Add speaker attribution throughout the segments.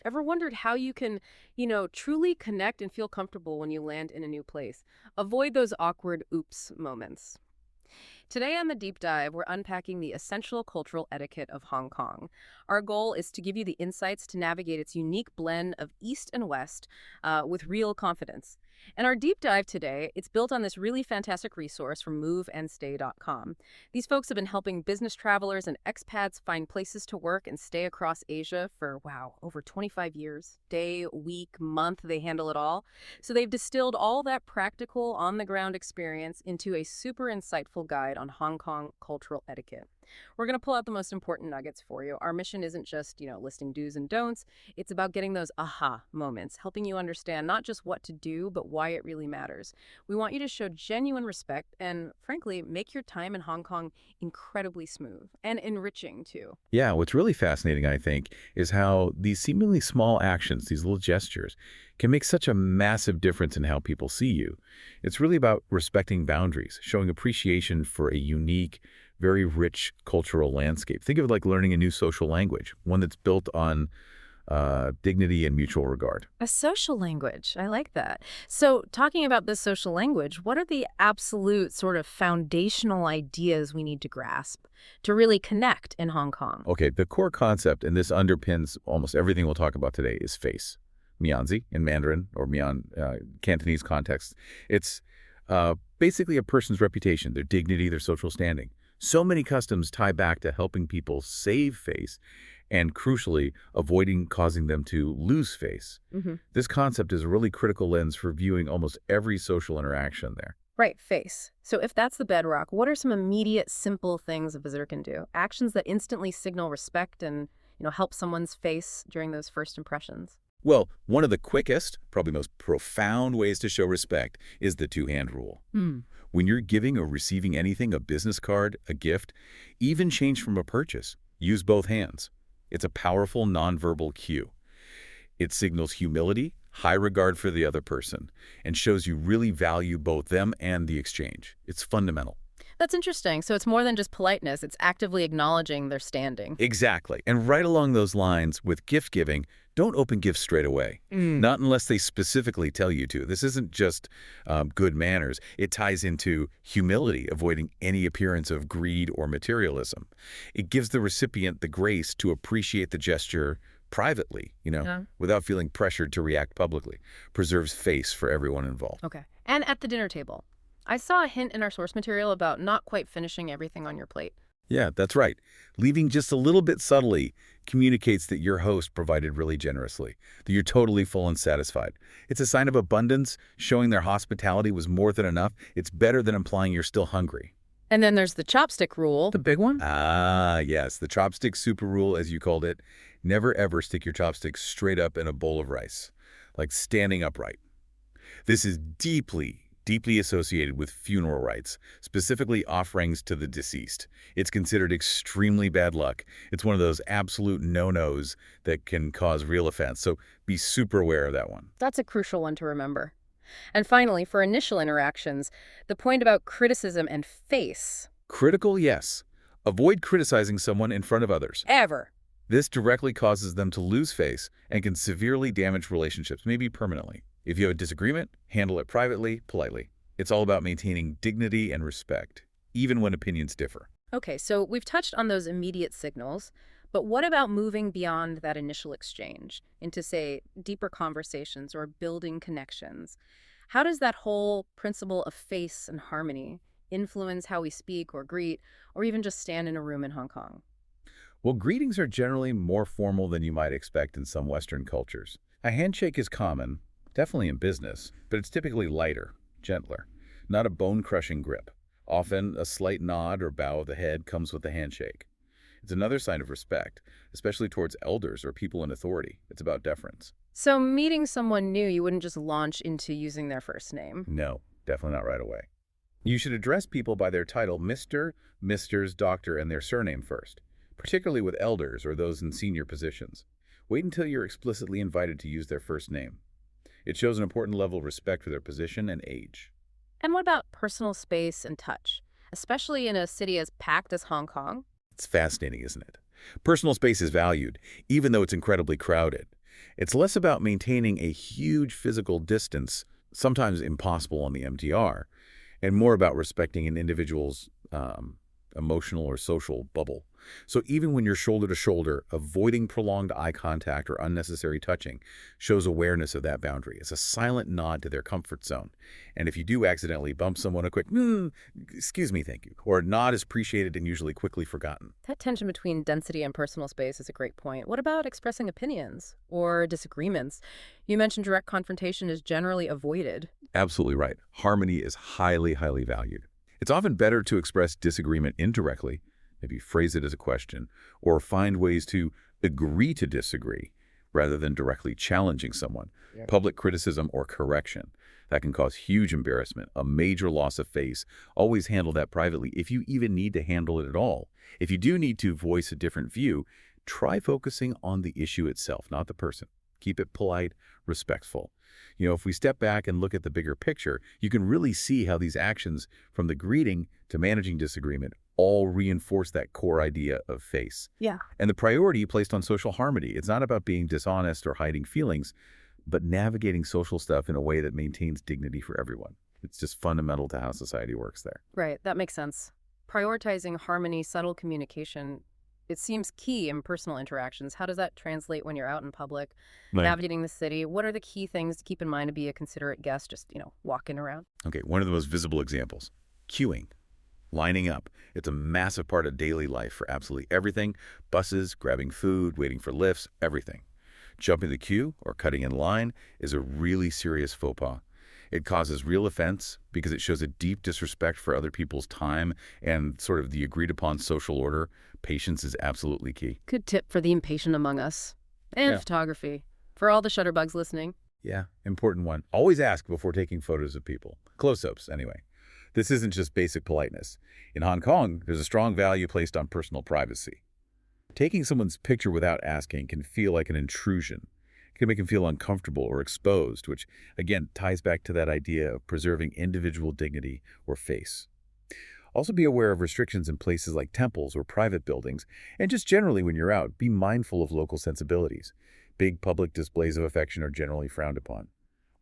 Speaker 1: Ever wondered how you can, truly connect and feel comfortable when you land in a new place? Avoid those awkward oops moments. Today on the deep dive, we're unpacking the essential cultural etiquette of Hong Kong. Our goal is to give you the insights to navigate its unique blend of East and West with real confidence. And our deep dive today, it's built on this really fantastic resource from moveandstay.com. These folks have been helping business travelers and expats find places to work and stay across Asia for, wow, over 25 years. Day, week, month, they handle it all. So they've distilled all that practical, on-the-ground experience into a super insightful guide on Hong Kong cultural etiquette. We're going to pull out the most important nuggets for you. Our mission isn't just, listing do's and don'ts. It's about getting those aha moments, helping you understand not just what to do, but why it really matters. We want you to show genuine respect and, frankly, make your time in Hong Kong incredibly smooth and enriching, too.
Speaker 2: Yeah, what's really fascinating, I think, is how these seemingly small actions, these little gestures, can make such a massive difference in how people see you. It's really about respecting boundaries, showing appreciation for a unique, very rich cultural landscape. Think of it like learning a new social language, one that's built on dignity and mutual regard.
Speaker 1: A social language. I like that. So, talking about this social language, what are the absolute sort of foundational ideas we need to grasp to really connect in Hong Kong?
Speaker 2: Okay, the core concept, and this underpins almost everything we'll talk about today, is face. Mianzi in Mandarin or Mian Cantonese context. It's basically a person's reputation, their dignity, their social standing. So many customs tie back to helping people save face and, crucially, avoiding causing them to lose face. This concept is a really critical lens for viewing almost every social interaction there.
Speaker 1: Right, face. So if that's the bedrock, what are some immediate, simple things a visitor can do? Actions that instantly signal respect and, help someone's face during those first impressions.
Speaker 2: Well, one of the quickest, probably most profound ways to show respect is the two-hand rule. When you're giving or receiving anything, a business card, a gift, even change from a purchase, use both hands. It's a powerful nonverbal cue. It signals humility, high regard for the other person, and shows you really value both them and the exchange. It's fundamental.
Speaker 1: That's interesting. So it's more than just politeness. It's actively acknowledging their standing.
Speaker 2: Exactly. And right along those lines, with gift giving, don't open gifts straight away. Not unless they specifically tell you to. This isn't just good manners. It ties into humility, avoiding any appearance of greed or materialism. It gives the recipient the grace to appreciate the gesture privately, without feeling pressured to react publicly. Preserves face for everyone involved.
Speaker 1: Okay. And at the dinner table. I saw a hint in our source material about not quite finishing everything on your plate.
Speaker 2: Yeah, that's right. Leaving just a little bit subtly communicates that your host provided really generously, that you're totally full and satisfied. It's a sign of abundance, showing their hospitality was more than enough. It's better than implying you're still hungry.
Speaker 1: And then there's the chopstick rule.
Speaker 3: The big one?
Speaker 2: Ah, yes, the chopstick super rule, as you called it. Never ever stick your chopsticks straight up in a bowl of rice, like standing upright. This is deeply associated with funeral rites, specifically offerings to the deceased. It's considered extremely bad luck. It's one of those absolute no-nos that can cause real offense, so be super aware of that one.
Speaker 1: That's a crucial one to remember. And finally, for initial interactions, the point about criticism and face.
Speaker 2: Critical, yes. Avoid criticizing someone in front of others.
Speaker 1: Ever.
Speaker 2: This directly causes them to lose face and can severely damage relationships, maybe permanently. If you have a disagreement, handle it privately, politely. It's all about maintaining dignity and respect, even when opinions differ.
Speaker 1: Okay, so we've touched on those immediate signals, but what about moving beyond that initial exchange into, say, deeper conversations or building connections? How does that whole principle of face and harmony influence how we speak or greet or even just stand in a room in Hong Kong?
Speaker 2: Well, greetings are generally more formal than you might expect in some Western cultures. A handshake is common, definitely in business, but it's typically lighter, gentler, not a bone-crushing grip. Often, a slight nod or bow of the head comes with the handshake. It's another sign of respect, especially towards elders or people in authority. It's about deference.
Speaker 1: So meeting someone new, you wouldn't just launch into using their first name?
Speaker 2: No, definitely not right away. You should address people by their title, Mr., Mrs., Doctor, and their surname first, particularly with elders or those in senior positions. Wait until you're explicitly invited to use their first name. It shows an important level of respect for their position and age.
Speaker 1: And what about personal space and touch, especially in a city as packed as Hong Kong?
Speaker 2: It's fascinating, isn't it? Personal space is valued, even though it's incredibly crowded. It's less about maintaining a huge physical distance, sometimes impossible on the MTR, and more about respecting an individual's emotional or social bubble. So even when you're shoulder to shoulder, avoiding prolonged eye contact or unnecessary touching shows awareness of that boundary. It's a silent nod to their comfort zone. And if you do accidentally bump someone, a quick, excuse me, thank you, or a nod is appreciated and usually quickly forgotten.
Speaker 1: That tension between density and personal space is a great point. What about expressing opinions or disagreements? You mentioned direct confrontation is generally avoided.
Speaker 2: Absolutely right. Harmony is highly, highly valued. It's often better to express disagreement indirectly, maybe phrase it as a question, or find ways to agree to disagree rather than directly challenging someone.
Speaker 1: Yeah.
Speaker 2: Public criticism or correction, that can cause huge embarrassment, a major loss of face. Always handle that privately if you even need to handle it at all. If you do need to voice a different view, try focusing on the issue itself, not the person. Keep it polite, respectful. If we step back and look at the bigger picture, you can really see how these actions, from the greeting to managing disagreement, all reinforce that core idea of face.
Speaker 1: Yeah.
Speaker 2: And the priority placed on social harmony. It's not about being dishonest or hiding feelings, but navigating social stuff in a way that maintains dignity for everyone. It's just fundamental to how society works there.
Speaker 1: Right, that makes sense. Prioritizing harmony, subtle communication, it seems key in personal interactions. How does that translate when you're out in public, navigating the city? What are the key things to keep in mind to be a considerate guest, just, walking around?
Speaker 2: Okay, one of the most visible examples, queuing, lining up. It's a massive part of daily life for absolutely everything. Buses, grabbing food, waiting for lifts, everything. Jumping the queue or cutting in line is a really serious faux pas. It causes real offense because it shows a deep disrespect for other people's time and sort of the agreed-upon social order. Patience is absolutely key.
Speaker 1: Good tip for the impatient among us. And photography. For all the shutterbugs listening.
Speaker 2: Yeah, important one. Always ask before taking photos of people. Close-ups, anyway. This isn't just basic politeness. In Hong Kong, there's a strong value placed on personal privacy. Taking someone's picture without asking can feel like an intrusion. It can make them feel uncomfortable or exposed, which, again, ties back to that idea of preserving individual dignity or face. Also be aware of restrictions in places like temples or private buildings, and just generally when you're out, be mindful of local sensibilities. Big public displays of affection are generally frowned upon.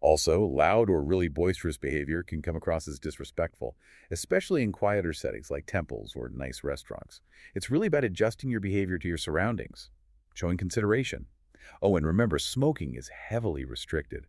Speaker 2: Also, loud or really boisterous behavior can come across as disrespectful, especially in quieter settings like temples or nice restaurants. It's really about adjusting your behavior to your surroundings, showing consideration. Oh, and remember, smoking is heavily restricted.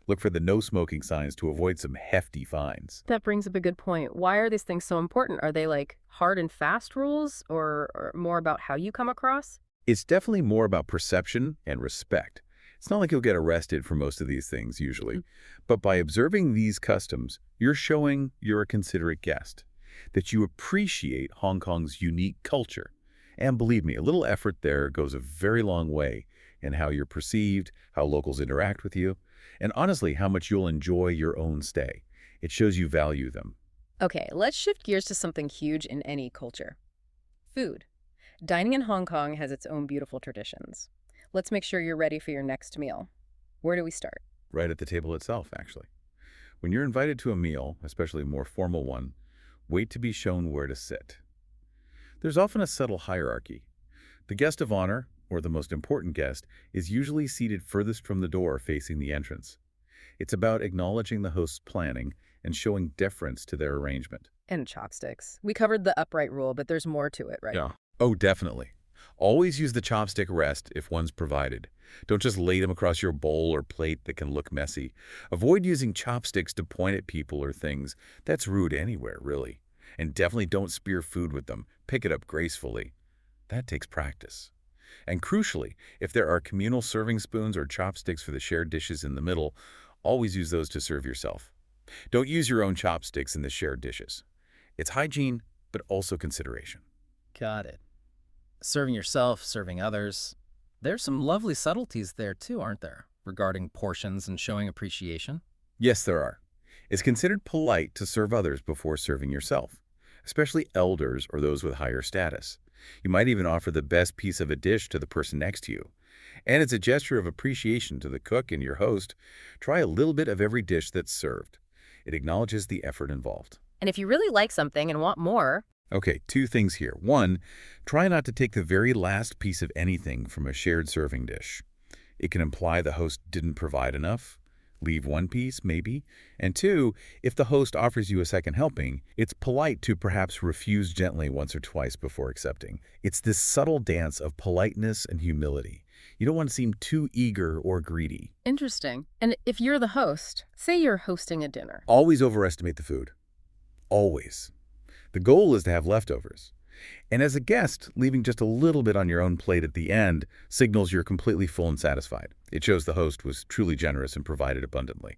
Speaker 2: Look for the no smoking signs to avoid some hefty fines.
Speaker 1: That brings up a good point. Why are these things so important? Are they like hard and fast rules or more about how you come across?
Speaker 2: It's definitely more about perception and respect. It's not like you'll get arrested for most of these things usually, but by observing these customs, you're showing you're a considerate guest, that you appreciate Hong Kong's unique culture. And believe me, a little effort there goes a very long way in how you're perceived, how locals interact with you, and honestly, how much you'll enjoy your own stay. It shows you value them.
Speaker 1: Okay, let's shift gears to something huge in any culture. Food. Dining in Hong Kong has its own beautiful traditions. Let's make sure you're ready for your next meal. Where do we start?
Speaker 2: Right at the table itself, actually. When you're invited to a meal, especially a more formal one, wait to be shown where to sit. There's often a subtle hierarchy. The guest of honor, or the most important guest, is usually seated furthest from the door facing the entrance. It's about acknowledging the host's planning and showing deference to their arrangement.
Speaker 1: And chopsticks. We covered the upright rule, but there's more to it, right?
Speaker 2: Yeah. Oh, definitely. Always use the chopstick rest if one's provided. Don't just lay them across your bowl or plate that can look messy. Avoid using chopsticks to point at people or things. That's rude anywhere, really. And definitely don't spear food with them. Pick it up gracefully. That takes practice. And crucially, if there are communal serving spoons or chopsticks for the shared dishes in the middle, always use those to serve yourself. Don't use your own chopsticks in the shared dishes. It's hygiene, but also consideration.
Speaker 3: Got it. Serving yourself, serving others. There's some lovely subtleties there too, aren't there, regarding portions and showing appreciation?
Speaker 2: Yes, there are. It's considered polite to serve others before serving yourself, especially elders or those with higher status. You might even offer the best piece of a dish to the person next to you. And it's a gesture of appreciation to the cook and your host. Try a little bit of every dish that's served. It acknowledges the effort involved.
Speaker 1: And if you really like something and want more...
Speaker 2: Okay, two things here. One, try not to take the very last piece of anything from a shared serving dish. It can imply the host didn't provide enough, leave one piece, maybe. And two, if the host offers you a second helping, it's polite to perhaps refuse gently once or twice before accepting. It's this subtle dance of politeness and humility. You don't want to seem too eager or greedy.
Speaker 1: Interesting. And if you're the host, say you're hosting a dinner.
Speaker 2: Always overestimate the food. Always. The goal is to have leftovers. And as a guest, leaving just a little bit on your own plate at the end signals you're completely full and satisfied. It shows the host was truly generous and provided abundantly.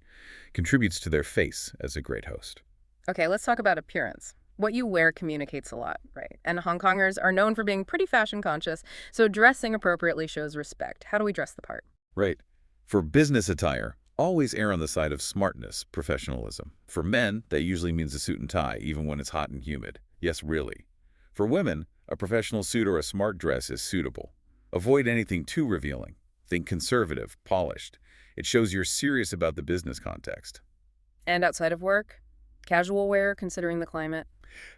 Speaker 2: Contributes to their face as a great host.
Speaker 1: Okay, let's talk about appearance. What you wear communicates a lot, right? And Hong Kongers are known for being pretty fashion conscious, so dressing appropriately shows respect. How do we dress the part?
Speaker 2: Right. For business attire, always err on the side of smartness, professionalism. For men, that usually means a suit and tie, even when it's hot and humid. Yes, really. For women, a professional suit or a smart dress is suitable. Avoid anything too revealing. Think conservative, polished. It shows you're serious about the business context.
Speaker 1: And outside of work? Casual wear, considering the climate?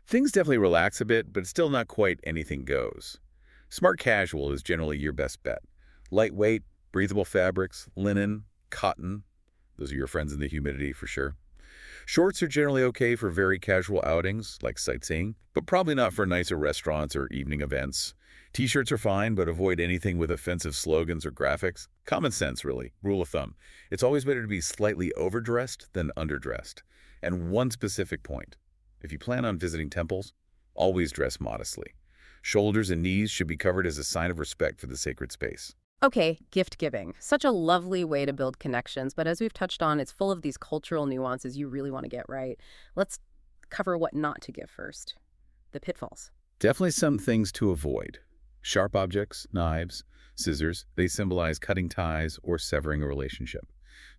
Speaker 2: Things definitely relax a bit, but it's still not quite anything goes. Smart casual is generally your best bet. Lightweight, breathable fabrics, linen, cotton. Those are your friends in the humidity for sure. Shorts are generally okay for very casual outings, like sightseeing, but probably not for nicer restaurants or evening events. T-shirts are fine, but avoid anything with offensive slogans or graphics. Common sense, really. Rule of thumb. It's always better to be slightly overdressed than underdressed. And one specific point. If you plan on visiting temples, always dress modestly. Shoulders and knees should be covered as a sign of respect for the sacred space.
Speaker 1: Okay, gift giving. Such a lovely way to build connections, but as we've touched on, it's full of these cultural nuances you really want to get right. Let's cover what not to give first. The pitfalls.
Speaker 2: Definitely some things to avoid. Sharp objects, knives, scissors, they symbolize cutting ties or severing a relationship.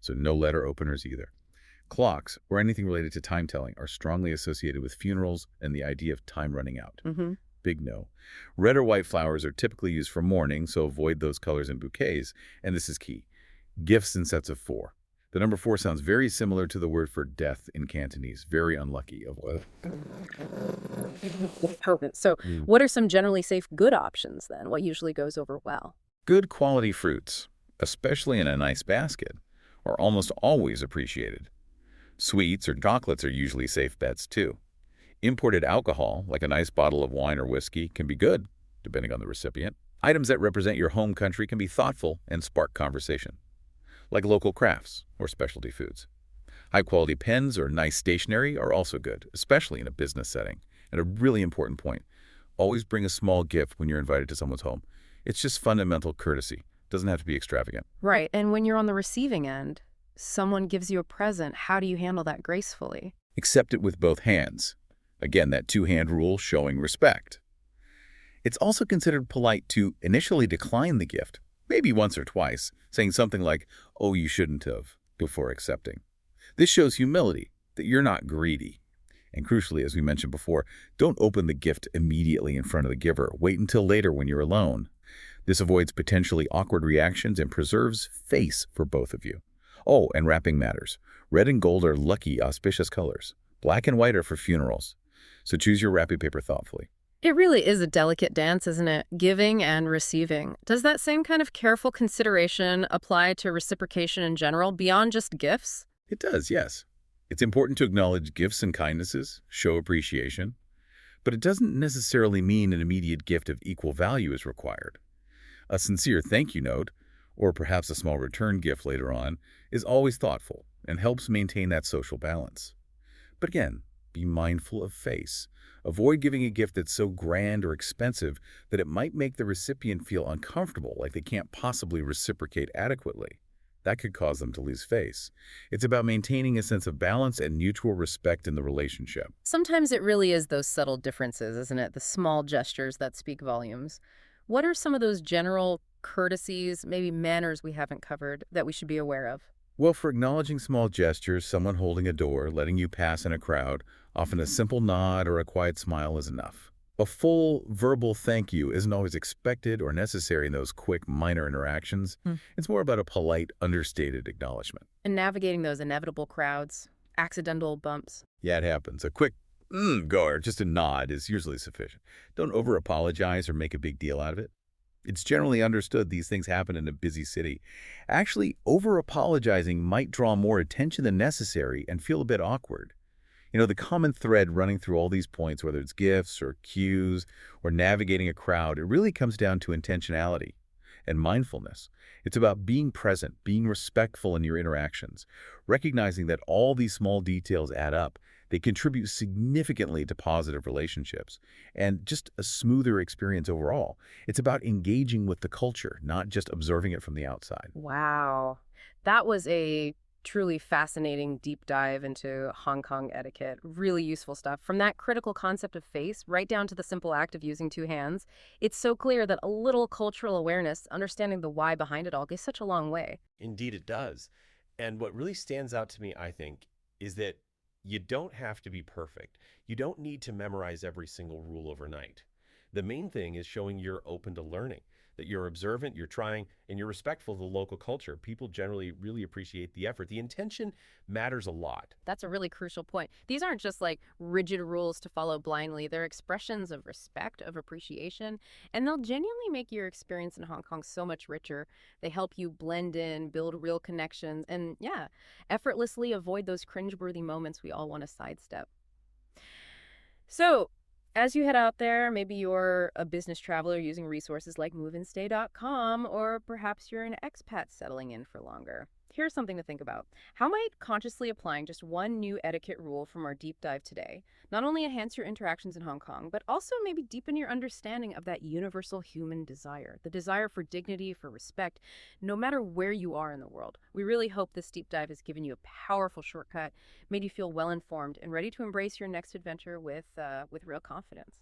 Speaker 2: So no letter openers either. Clocks, or anything related to time telling, are strongly associated with funerals and the idea of time running out. Big no. Red or white flowers are typically used for mourning, so avoid those colors in bouquets, and this is key. Gifts in sets of 4. The number 4 sounds very similar to the word for death in Cantonese. Very unlucky.
Speaker 1: So what are some generally safe good options then? What usually goes over well?
Speaker 2: Good quality fruits, especially in a nice basket, are almost always appreciated. Sweets or chocolates are usually safe bets too. Imported alcohol, like a nice bottle of wine or whiskey, can be good, depending on the recipient. Items that represent your home country can be thoughtful and spark conversation, like local crafts or specialty foods. High-quality pens or nice stationery are also good, especially in a business setting. And a really important point, always bring a small gift when you're invited to someone's home. It's just fundamental courtesy. Doesn't have to be extravagant.
Speaker 1: Right, and when you're on the receiving end, someone gives you a present, how do you handle that gracefully?
Speaker 2: Accept it with both hands. Again, that 2-hand rule showing respect. It's also considered polite to initially decline the gift, maybe once or twice, saying something like, "Oh, you shouldn't have," before accepting. This shows humility, that you're not greedy. And crucially, as we mentioned before, don't open the gift immediately in front of the giver. Wait until later when you're alone. This avoids potentially awkward reactions and preserves face for both of you. Oh, and wrapping matters. Red and gold are lucky, auspicious colors. Black and white are for funerals. So choose your wrapping paper thoughtfully.
Speaker 1: It really is a delicate dance, isn't it? Giving and receiving. Does that same kind of careful consideration apply to reciprocation in general, beyond just gifts?
Speaker 2: It does, yes. It's important to acknowledge gifts and kindnesses, show appreciation, but it doesn't necessarily mean an immediate gift of equal value is required. A sincere thank you note, or perhaps a small return gift later on, is always thoughtful and helps maintain that social balance. But again, be mindful of face. Avoid giving a gift that's so grand or expensive that it might make the recipient feel uncomfortable, like they can't possibly reciprocate adequately. That could cause them to lose face. It's about maintaining a sense of balance and mutual respect in the relationship.
Speaker 1: Sometimes it really is those subtle differences, isn't it? The small gestures that speak volumes. What are some of those general courtesies, maybe manners we haven't covered, that we should be aware of?
Speaker 2: Well, for acknowledging small gestures, someone holding a door, letting you pass in a crowd, often a simple nod or a quiet smile is enough. A full verbal thank you isn't always expected or necessary in those quick, minor interactions. It's more about a polite, understated acknowledgement.
Speaker 1: And navigating those inevitable crowds, accidental bumps.
Speaker 2: Yeah, it happens. A quick go or just a nod is usually sufficient. Don't over-apologize or make a big deal out of it. It's generally understood these things happen in a busy city. Actually, over-apologizing might draw more attention than necessary and feel a bit awkward. The common thread running through all these points, whether it's gifts or cues or navigating a crowd, it really comes down to intentionality and mindfulness. It's about being present, being respectful in your interactions, recognizing that all these small details add up. They contribute significantly to positive relationships and just a smoother experience overall. It's about engaging with the culture, not just observing it from the outside.
Speaker 1: Wow. That was a truly fascinating deep dive into Hong Kong etiquette. Really useful stuff. From that critical concept of face right down to the simple act of using two hands, it's so clear that a little cultural awareness, understanding the why behind it all, goes such a long way.
Speaker 4: Indeed, it does. And what really stands out to me, I think, is that you don't have to be perfect. You don't need to memorize every single rule overnight. The main thing is showing you're open to learning, that you're observant, you're trying, and you're respectful of the local culture. People generally really appreciate the effort. The intention matters a lot.
Speaker 1: That's a really crucial point. These aren't just like rigid rules to follow blindly. They're expressions of respect, of appreciation, and they'll genuinely make your experience in Hong Kong so much richer. They help you blend in, build real connections, and yeah, effortlessly avoid those cringeworthy moments we all want to sidestep. So, as you head out there, maybe you're a business traveler using resources like moveandstay.com, or perhaps you're an expat settling in for longer. Here's something to think about. How might consciously applying just one new etiquette rule from our deep dive today not only enhance your interactions in Hong Kong, but also maybe deepen your understanding of that universal human desire, the desire for dignity, for respect, no matter where you are in the world? We really hope this deep dive has given you a powerful shortcut, made you feel well informed and ready to embrace your next adventure with real confidence.